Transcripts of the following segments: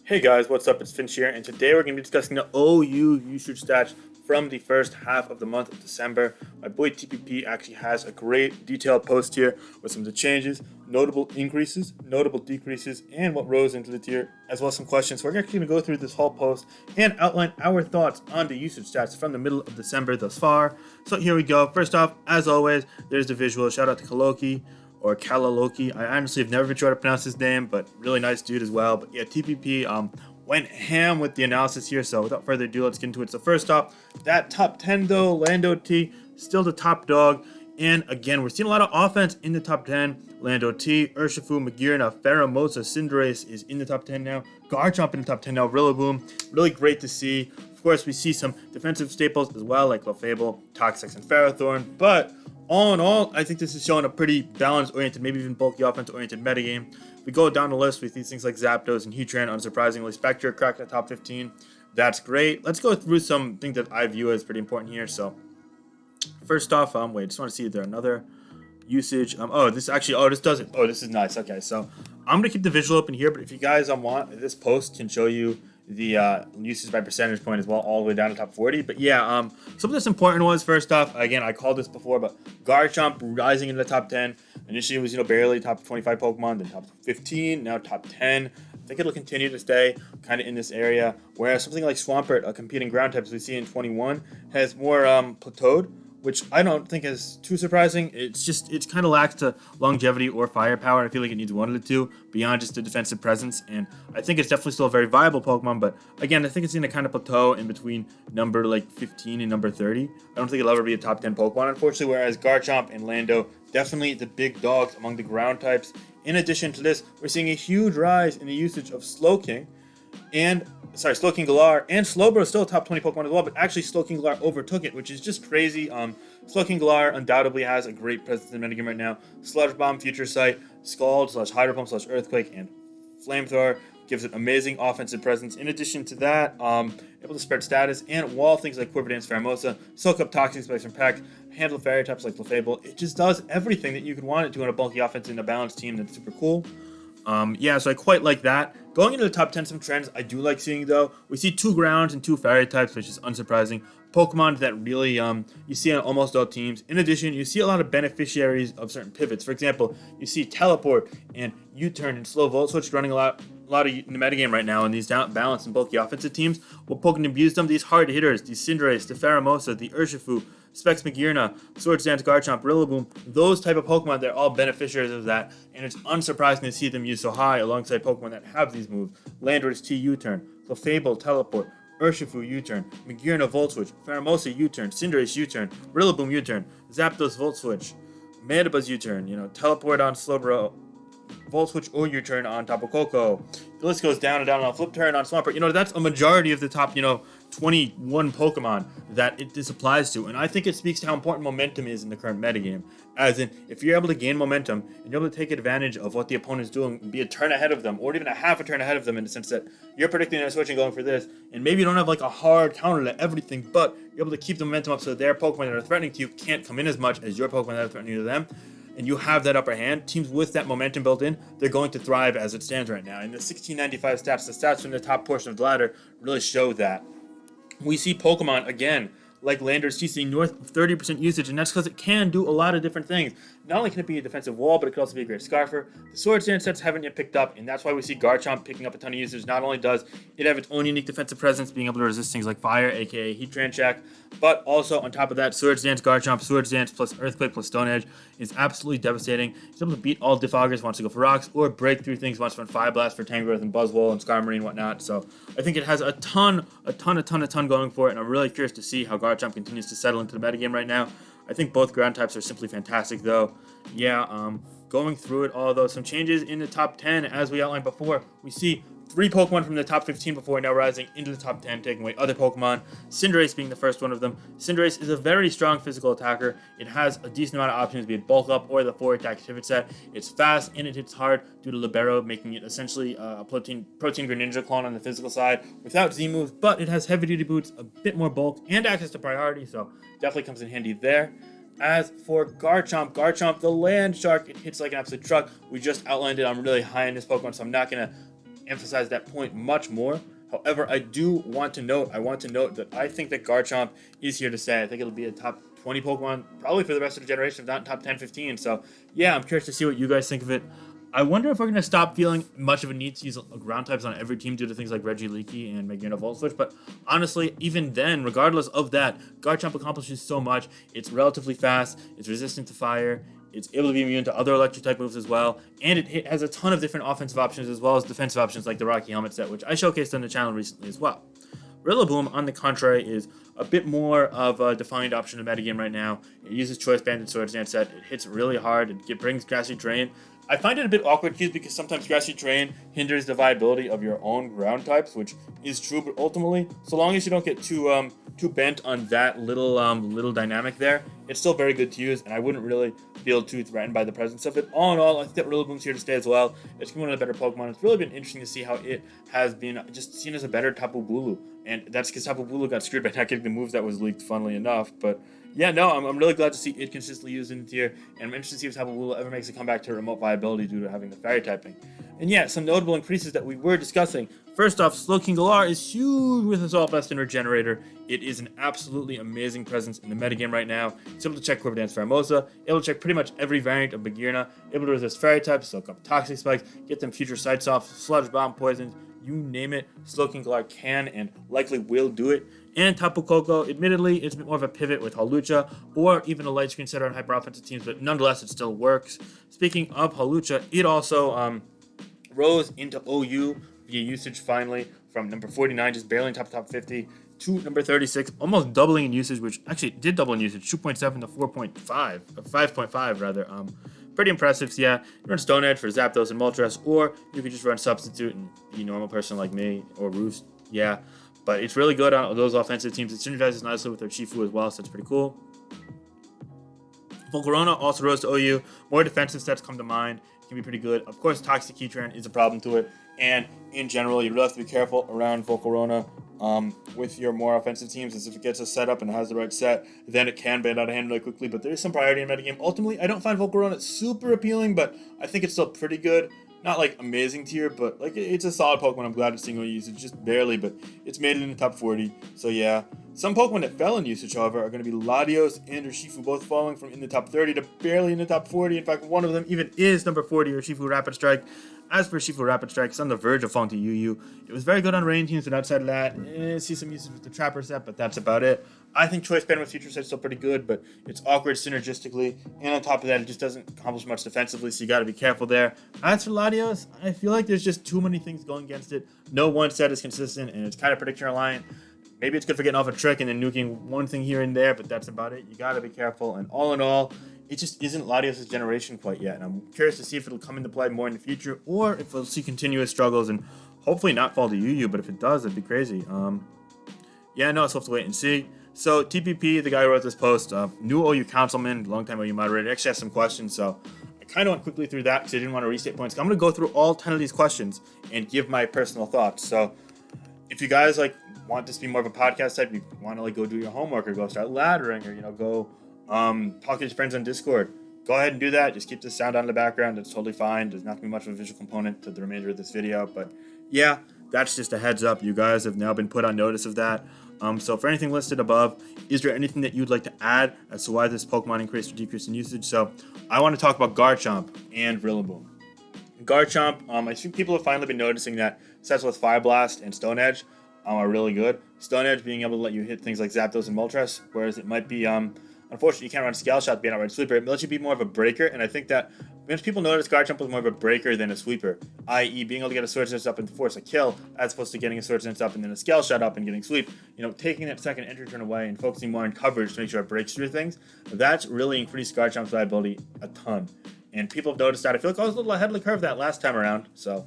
Hey guys, what's up? It's Finch here, and today we're going to be discussing the OU usage stats from the first half of the month of December. My boy TPP actually has a great detailed post here with some of the changes, notable increases, notable decreases, and what rose into the tier, as well as some questions. So we're actually going to go through this whole post and outline our thoughts on the usage stats from the middle of December thus far. So here we go. First off, as always, there's the visual. Shout out to Kaloki or Kalaloki. I honestly have never been sure how to pronounce his name, but really nice dude as well. But yeah, TPP went ham with the analysis here. So without further ado, let's get into it. So first off, that top 10 though, Landorus-T, still the top dog. And again, we're seeing a lot of offense in the top 10. Landorus-T, Urshifu, Magirna, Pheromosa, Cinderace is in the top 10 now. Garchomp in the top 10 now. Rillaboom, really great to see. Of course, we see some defensive staples as well, like Clefable, Toxix, and Ferrothorn. But all in all, I think this is showing a pretty balance-oriented, maybe even bulky offense-oriented metagame. We go down the list, we see things like Zapdos and Heatran, unsurprisingly. Spectre cracked the top 15. That's great. Let's go through some things that I view as pretty important here. So, first off, wait, I just want to see if there's another usage. This does it. Oh, this is nice. Okay, so I'm going to keep the visual open here, but if you guys want, this post can show you the usage by percentage point as well, all the way down to top 40. But yeah, something that's important was, first off, again, I called this before, but Garchomp rising into the top 10. Initially, it was barely top 25 Pokemon, then top 15, now top 10. I think it'll continue to stay kind of in this area. Whereas something like Swampert, a competing ground type as we see in 21, has more plateaued, which I don't think is too surprising. It's kind of lacks the longevity or firepower. I feel like it needs one of the two beyond just the defensive presence. And I think it's definitely still a very viable Pokemon. But again, I think it's going to kind of plateau in between number like 15 and number 30. I don't think it'll ever be a top 10 Pokemon, unfortunately. Whereas Garchomp and Lando, definitely the big dogs among the ground types. In addition to this, we're seeing a huge rise in the usage of Slowking. Slowking Galar and Slowbro is still a top 20 Pokemon as well, but actually Slowking Galar overtook it, which is just crazy. Slowking Galar undoubtedly has a great presence in the metagame right now. Sludge Bomb, Future Sight, Scald, Hydro Pump, Earthquake, and Flamethrower gives it amazing offensive presence. In addition to that, able to spread status and wall things like Quiver Dance, Pheromosa, soak up Toxic Spikes from Pack, handle fairy types like Clefable. It just does everything that you could want it to in a bulky offense in a balanced team that's super cool. So I quite like that. Going into the top 10, some trends I do like seeing though. We see 2 grounds and 2 fairy types, which is unsurprising. Pokemon that really you see on almost all teams. In addition, you see a lot of beneficiaries of certain pivots. For example, you see Teleport and U-Turn and Slow Volt Switch running a lot in the metagame right now in these balanced and bulky offensive teams. We'll poke and abuse them. These hard hitters, the Cinderace, the Pheromosa, the Urshifu, Specs Magirna, Swords Dance, Garchomp, Rillaboom, those type of Pokemon, they're all beneficiaries of that, and it's unsurprising to see them used so high alongside Pokemon that have these moves. Landorus-T U-Turn, Clefable Teleport, Urshifu U-Turn, Magirna Volt Switch, Pheromosa U-Turn, Cinderace U-Turn, Rillaboom U-Turn, Zapdos Volt Switch, Mandibuzz U-Turn, Teleport on Slowbro, Volt Switch or U-Turn on Tapu Koko. The list goes down and down on Flip Turn on Swampert. That's a majority of the top, 21 Pokemon that this applies to. And I think it speaks to how important momentum is in the current metagame. As in, if you're able to gain momentum and you're able to take advantage of what the opponent's doing, be a turn ahead of them, or even a half a turn ahead of them in the sense that you're predicting they're switching going for this, and maybe you don't have like a hard counter to everything, but you're able to keep the momentum up so their Pokemon that are threatening to you can't come in as much as your Pokemon that are threatening to them, and you have that upper hand, teams with that momentum built in, they're going to thrive as it stands right now. And the 1695 stats, the stats from the top portion of the ladder, really show that. We see Pokemon, again, like Landorus-T seeing north of 30% usage, and that's because it can do a lot of different things. Not only can it be a defensive wall, but it could also be a great Scarfer. The Swords Dance sets haven't yet picked up, and that's why we see Garchomp picking up a ton of usage. Not only does it have its own unique defensive presence, being able to resist things like fire, aka Heatran check, but also on top of that, Swords Dance, Garchomp, Swords Dance plus Earthquake plus Stone Edge is absolutely devastating. It's able to beat all Defoggers wants to go for rocks, or break through things wants to run Fire Blast for Tangrowth and Buzzwole and Skarmory and whatnot. So I think it has a ton going for it, and I'm really curious to see how Garchomp continues to settle into the metagame right now. I think both ground types are simply fantastic, though. Going through it all, though, some changes in the top 10, as we outlined before. We see 3 Pokemon from the top 15 before now rising into the top 10, taking away other Pokemon. Cinderace being the first one of them. Cinderace is a very strong physical attacker. It has a decent amount of options, be it bulk up or the 4-attack pivot set. It's fast and it hits hard due to Libero, making it essentially a protein Greninja clone on the physical side without Z moves, but it has heavy duty boots, a bit more bulk, and access to priority, so definitely comes in handy there. As for Garchomp, the land shark, it hits like an absolute truck. We just outlined it. I'm really high on this Pokemon, so I'm not going to emphasize that point much more. However, I want to note that I think that Garchomp is here to stay. I think it'll be a top 20 Pokemon probably for the rest of the generation, if not top 10, 15. So yeah, I'm curious to see what you guys think of it. I wonder if we're going to stop feeling much of a need to use ground types on every team due to things like Regieleki and Magearna Volt Switch. But honestly, even then, regardless of that, Garchomp accomplishes so much. It's relatively fast. It's resistant to fire. It's able to be immune to other electric type moves as well. And it has a ton of different offensive options as well as defensive options like the Rocky Helmet set, which I showcased on the channel recently as well. Rillaboom, on the contrary, is a bit more of a defined option in metagame right now. It uses Choice Band and Swords Dance set. It hits really hard. It brings Grassy Terrain. I find it a bit awkward, Keith, because sometimes Grassy Terrain hinders the viability of your own ground types, which is true, but ultimately, so long as you don't get too bent on that little dynamic there, it's still very good to use, and I wouldn't really feel too threatened by the presence of it. All in all, I think that Rillaboom's here to stay as well. It's one of the better Pokemon. It's really been interesting to see how it has been just seen as a better Tapu Bulu, and that's because Tapu Bulu got screwed by not getting the moves that was leaked, funnily enough, but yeah, no, I'm really glad to see it consistently used in the tier, and I'm interested to see if Tapu Bulu ever makes a comeback to remote viability due to having the fairy typing. And yeah, some notable increases that we were discussing. First off, Slowking Galar is huge with Assault Vest and Regenerator. It is an absolutely amazing presence in the metagame right now. It's able to check Quiver Dance Pheromosa, able to check pretty much every variant of Magearna, able to resist fairy types, soak up Toxic Spikes, get them future sights off, Sludge Bomb, Poisons, you name it, Slowking Galar can and likely will do it. And Tapu Koko, admittedly, it's a bit more of a pivot with Hawlucha or even a light screen setter on hyper offensive teams, but nonetheless, it still works. Speaking of Hawlucha, it also rose into OU via usage finally from number 49, just barely in top 50, to number 36, almost doubling in usage, which actually did double in usage, 2.7 to 4.5, 5.5 rather. Pretty impressive. So yeah, you run Stone Edge for Zapdos and Moltres, or you could just run Substitute and be a normal person like me, or Roost. Yeah, but it's really good on those offensive teams. It synergizes nicely with their Chifu as well, so that's pretty cool. Volcarona also rose to OU. More defensive sets come to mind. It can be pretty good. Of course, Toxic Keytrain is a problem to it. And in general, you really have to be careful around Volcarona with your more offensive teams, as if it gets a setup and has the right set, then it can bend out of hand really quickly. But there is some priority in metagame. Ultimately, I don't find Volcarona super appealing, but I think it's still pretty good. Not like amazing tier, but like it's a solid Pokemon. I'm glad it's single usage, just barely, but it's made it in the top 40. So yeah. Some Pokemon that fell in usage, however, are going to be Latios and Urshifu, both falling from in the top 30 to barely in the top 40. In fact, one of them even is number 40, Urshifu Rapid Strike. As for Urshifu Rapid Strike, it's on the verge of falling to UU. It was very good on rain teams, but outside of that, see some usage with the Trapper set, but that's about it. I think Choice Band with Future Set is still pretty good, but it's awkward synergistically, and on top of that, it just doesn't accomplish much defensively, so you got to be careful there. As for Latios, I feel like there's just too many things going against it. No one set is consistent, and it's kind of prediction reliant. Maybe it's good for getting off a trick and then nuking one thing here and there, but that's about it. You got to be careful. And all in all, it just isn't Latios' generation quite yet. And I'm curious to see if it'll come into play more in the future or if we'll see continuous struggles and hopefully not fall to UU. But if it does, that'd be crazy. Yeah, no, so we'll have to wait and see. So TPP, the guy who wrote this post, new OU councilman, longtime OU moderator, actually has some questions. So I kind of went quickly through that because I didn't want to restate points. I'm going to go through all 10 of these questions and give my personal thoughts. So if you guys want this to be more of a podcast type, you want to go do your homework or go start laddering or go talk to your friends on Discord, go ahead and do that. Just keep the sound on in the background. It's totally fine. There's not going to be much of a visual component to the remainder of this video, but yeah, that's just a heads up. You guys have now been put on notice of that. So for anything listed above, is there anything that you'd like to add as to why this Pokemon increased or decreased in usage? So I want to talk about Garchomp and Rillaboom. Garchomp, I think people have finally been noticing that sets with Fire Blast and Stone Edge are really good. Stone Edge being able to let you hit things like Zapdos and Moltres, whereas it might be, unfortunately, you can't run Scale Shot being outright sweeper. It lets you be more of a breaker, and I think that once people notice Garchomp was more of a breaker than a sweeper, i.e. being able to get a Sword Dance up and force a kill, as opposed to getting a Sword Dance up and then a Scale Shot up and getting sweep, taking that second entry turn away and focusing more on coverage to make sure it breaks through things, that's really increased Garchomp's viability a ton. And people have noticed that. I feel like I was a little ahead of the curve that last time around, so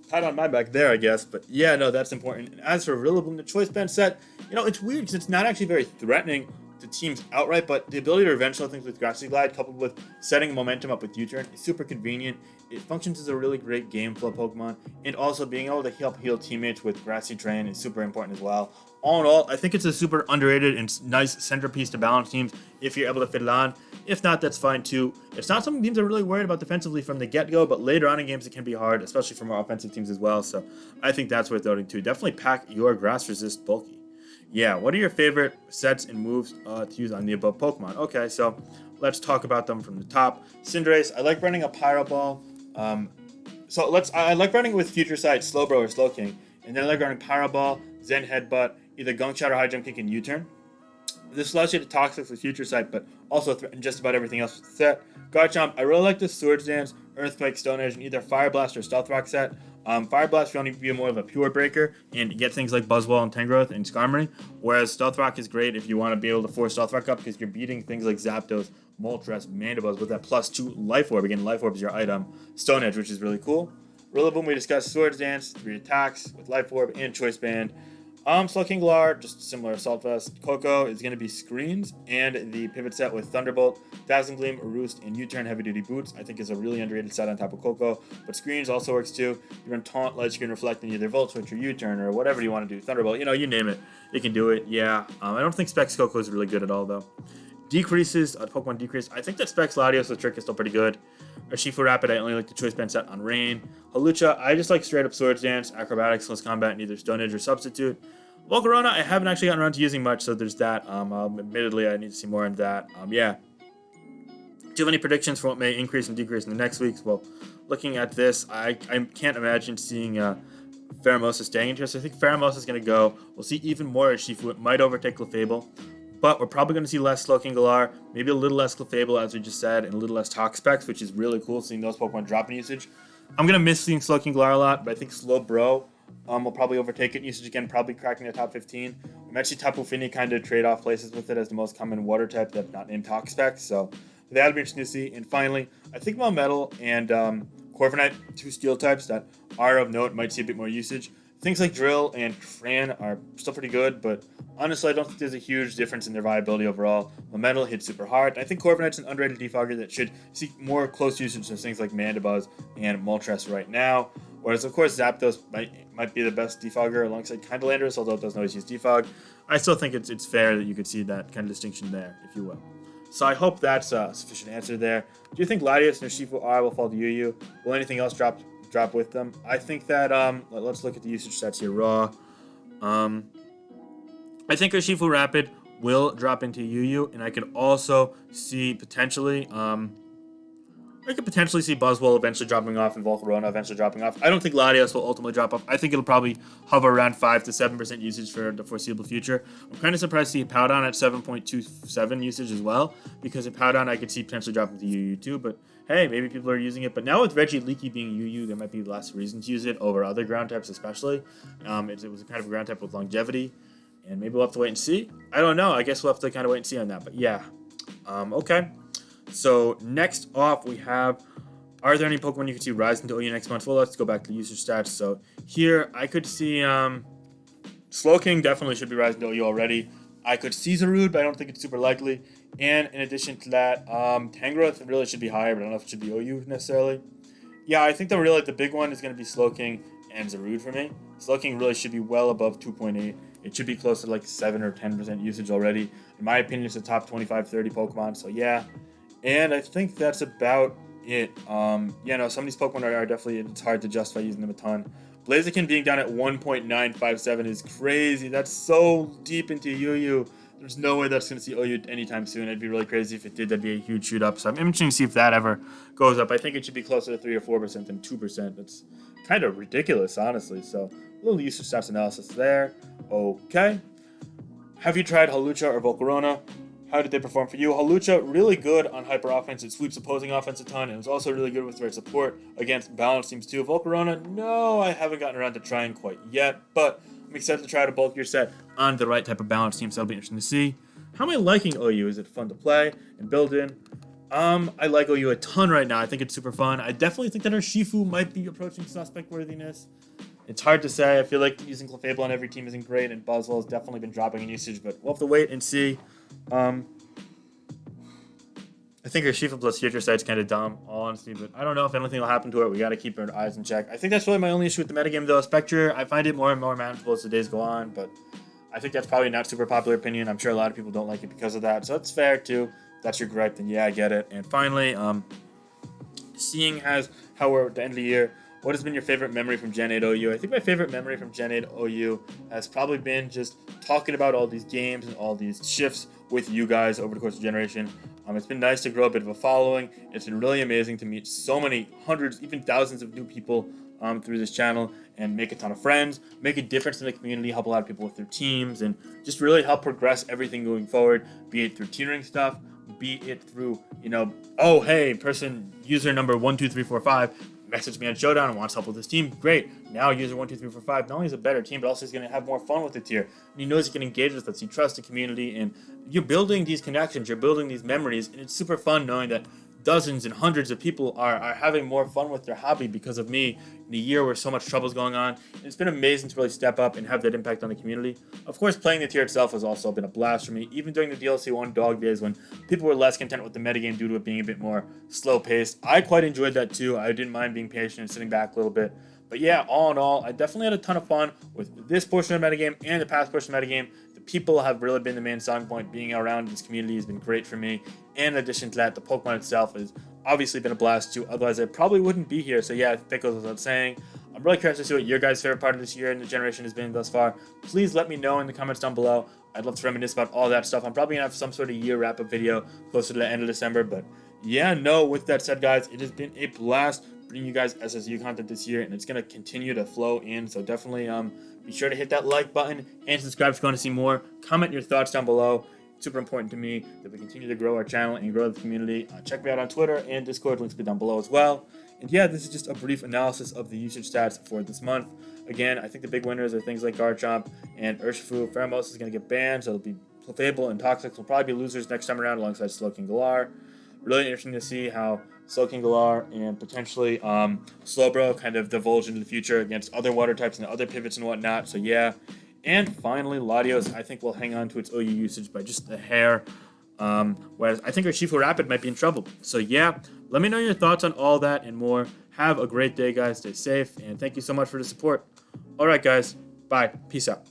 pat on my back there, I guess. But yeah, no, that's important. And as for Rillaboom, the Choice Band set, it's weird because it's not actually very threatening, the teams outright, but the ability to revenge things with Grassy Glide coupled with setting momentum up with U-Turn is super convenient. It functions as a really great game flow Pokemon, and also being able to help heal teammates with Grassy Train is super important as well. All in all, I think it's a super underrated and nice centerpiece to balance teams if you're able to fit it on. If not, that's fine too. It's not something teams are really worried about defensively from the get-go, but later on in games it can be hard, especially for more offensive teams as well. So I think that's worth noting too. Definitely pack your Grass Resist bulky. Yeah, what are your favorite sets and moves to use on the above Pokemon? Okay, so let's talk about them from the top. Cinderace, I like running a Pyro Ball. I like running with Future Sight, Slowbro, or Slowking. And then I like running Pyro Ball, Zen Headbutt, either Gunk Shot or High Jump Kick and U-Turn. This allows you to Toxic with Future Sight, but also threaten just about everything else with the set. Garchomp, I really like the Swords Dance, Earthquake, Stone Edge, and either Fire Blast or Stealth Rock set. Fire Blast will only be more of a pure breaker and get things like Buzzwole and Tangrowth and Skarmory, whereas Stealth Rock is great if you want to be able to force Stealth Rock up because you're beating things like Zapdos, Moltres, Mandibuzz with that +2 Life Orb. Again, Life Orb is your item. Stone Edge, which is really cool. Rillaboom, we discussed Swords Dance, 3 attacks with Life Orb and Choice Band. Slowking Galar, just similar Assault Vest. Coco is going to be Screens, and the pivot set with Thunderbolt, Dazzling Gleam, Roost, and U-Turn Heavy Duty Boots I think is a really underrated set on top of Coco, but Screens also works too. You run Taunt, Light Screen, Reflect, and either Volt Switch or U-Turn or whatever you want to do. Thunderbolt, you name it, you can do it. Yeah, I don't think Specs Coco is really good at all though. Decreases, Pokemon Decrease. I think that Specs Latios with Trick is still pretty good. Urshifu Rapid, I only like the Choice Band set on Rain. Halucha, I just like straight up Swords Dance, Acrobatics, Close Combat, and either Stone Edge or Substitute. Volcarona, I haven't actually gotten around to using much, so there's that. Admittedly, I need to see more into that. Yeah. Do you have any predictions for what may increase and decrease in the next weeks? Well, looking at this, I can't imagine seeing Pheromosa staying in here, so I think Pheromosa is going to go. We'll see even more Urshifu. It might overtake Clefable, but we're probably going to see less Slowking Galar, maybe a little less Clefable, as we just said, and a little less Tox Specs, which is really cool, seeing those Pokemon drop in usage. I'm going to miss seeing Slowking Galar a lot, but I think Slowbro will probably overtake it in usage again, probably cracking the top 15. I'm actually Tapu Fini kind of trade off places with it as the most common water type that's not named Tox Specs, so that'll be interesting to see. And finally, I think Melmetal and Corviknight, 2 steel types that are of note, might see a bit more usage. Things like Drill and Fran are still pretty good, but honestly, I don't think there's a huge difference in their viability overall. Melmetal hits super hard. I think Corviknight's an underrated defogger that should see more close usage of things like Mandibuzz and Moltres right now. Whereas, of course, Zapdos might be the best defogger alongside kind of Landorus, although it doesn't always use defog. I still think it's fair that you could see that kind of distinction there, if you will. So I hope that's a sufficient answer there. Do you think Latios and Urshifu R will fall to UU? Will anything else drop with them? I think that, let's look at the usage stats here raw. I think Urshifu Rapid will drop into UU, and I could also see potentially, I could potentially see Buzzwole eventually dropping off and Volcarona eventually dropping off. I don't think Latios will ultimately drop off. I think it'll probably hover around 5 to 7% usage for the foreseeable future. I'm kind of surprised to see Powdon at 7.27 usage as well, because in Powdon I could see potentially dropping to UU too, but hey, maybe people are using it. But now with Regieleki being UU, there might be less reason to use it over other ground types especially. It was a kind of a ground type with longevity, and maybe we'll have to wait and see. I don't know. I guess we'll have to kind of wait and see on that, but yeah. Okay. So next off, we have, are there any Pokemon you can see rise into OU next month? Well, let's go back to the usage stats. So here, I could see Slowking definitely should be rising to OU already. I could see Zarude, but I don't think it's super likely. And in addition to that, Tangrowth really should be higher, but I don't know if it should be OU necessarily. Yeah, I think the big one is going to be Slowking and Zarude for me. Slowking really should be well above 2.8. It should be close to like 7 or 10% usage already. In my opinion, it's a top 25-30 Pokemon, so yeah. And I think that's about it. Some of these Pokemon are definitely, it's hard to justify using them a ton. Blaziken being down at 1.957 is crazy. That's so deep into UU. There's no way that's going to see OU anytime soon. It'd be really crazy if it did. That'd be a huge shoot up. So I'm interested to see if that ever goes up. I think it should be closer to 3 or 4% than 2%. That's kind of ridiculous, honestly. So a little usage stats analysis there. Okay. Have you tried Halucha or Volcarona? How did they perform for you? Halucha, really good on hyper offense. It sweeps opposing offense a ton. It was also really good with right support against balanced teams too. Volcarona, no, I haven't gotten around to trying quite yet, but I'm excited to try to bulk your set on the right type of balanced team, so that'll be interesting to see. How am I liking OU? Is it fun to play and build in? I like OU a ton right now. I think it's super fun. I definitely think that Urshifu might be approaching suspect worthiness. It's hard to say. I feel like using Clefable on every team isn't great, and Buzzwole has definitely been dropping in usage, but we'll have to wait and see. I think her Shifa plus future sight's kind of dumb, all honesty, but I don't know if anything will happen to it. We got to keep our eyes in check. I think that's really my only issue with the metagame, though. Spectre, I find it more and more manageable as the days go on, but I think that's probably not super popular opinion. I'm sure a lot of people don't like it because of that, so that's fair, too. If that's your gripe, then yeah, I get it. And finally, seeing as how we're at the end of the year, what has been your favorite memory from Gen 8 OU? I think my favorite memory from Gen 8 OU has probably been just talking about all these games and all these shifts with you guys over the course of the generation. It's been nice to grow a bit of a following. It's been really amazing to meet so many hundreds, even thousands of new people through this channel and make a ton of friends, make a difference in the community, help a lot of people with their teams, and just really help progress everything going forward, be it through tiering stuff, be it through, oh, hey, person, user number 12345, message me on Showdown and wants help with his team. Great. Now user 12345 not only is a better team, but also is going to have more fun with the tier. And he knows he can engage with us. He trusts the community, and you're building these connections. You're building these memories, and it's super fun knowing that dozens and hundreds of people are having more fun with their hobby because of me in a year where so much trouble is going on. And it's been amazing to really step up and have that impact on the community. Of course, playing the tier itself has also been a blast for me, even during the DLC 1 dog days when people were less content with the metagame due to it being a bit more slow-paced. I quite enjoyed that too. I didn't mind being patient and sitting back a little bit. But yeah, all in all, I definitely had a ton of fun with this portion of the metagame and the past portion of the metagame. The people have really been the main selling point. Being around this community has been great for me. And in addition to that, the Pokemon itself has obviously been a blast too. Otherwise, I probably wouldn't be here. So yeah, that goes without saying. I'm really curious to see what your guys' favorite part of this year and the generation has been thus far. Please let me know in the comments down below. I'd love to reminisce about all that stuff. I'm probably going to have some sort of year wrap-up video closer to the end of December. But yeah, no, with that said, guys, it has been a blast bringing you guys SSU content this year, and it's going to continue to flow in. So definitely be sure to hit that like button and subscribe if you want to see more. Comment your thoughts down below. It's super important to me that we continue to grow our channel and grow the community. Check me out on Twitter and Discord. Links will be down below as well. And yeah, this is just a brief analysis of the usage stats for this month. Again, I think the big winners are things like Garchomp and Urshifu. Pheromos is going to get banned, so it'll be Fable and Toxic will probably be losers next time around alongside Slowking Galar. Really interesting to see how Slowking Galar and potentially Slowbro kind of divulge into the future against other water types and other pivots and whatnot. So yeah. And finally, Latios, I think, will hang on to its OU usage by just a hair. Whereas I think Urshifu Rapid might be in trouble. So yeah, let me know your thoughts on all that and more. Have a great day, guys. Stay safe, and thank you so much for the support. All right, guys. Bye. Peace out.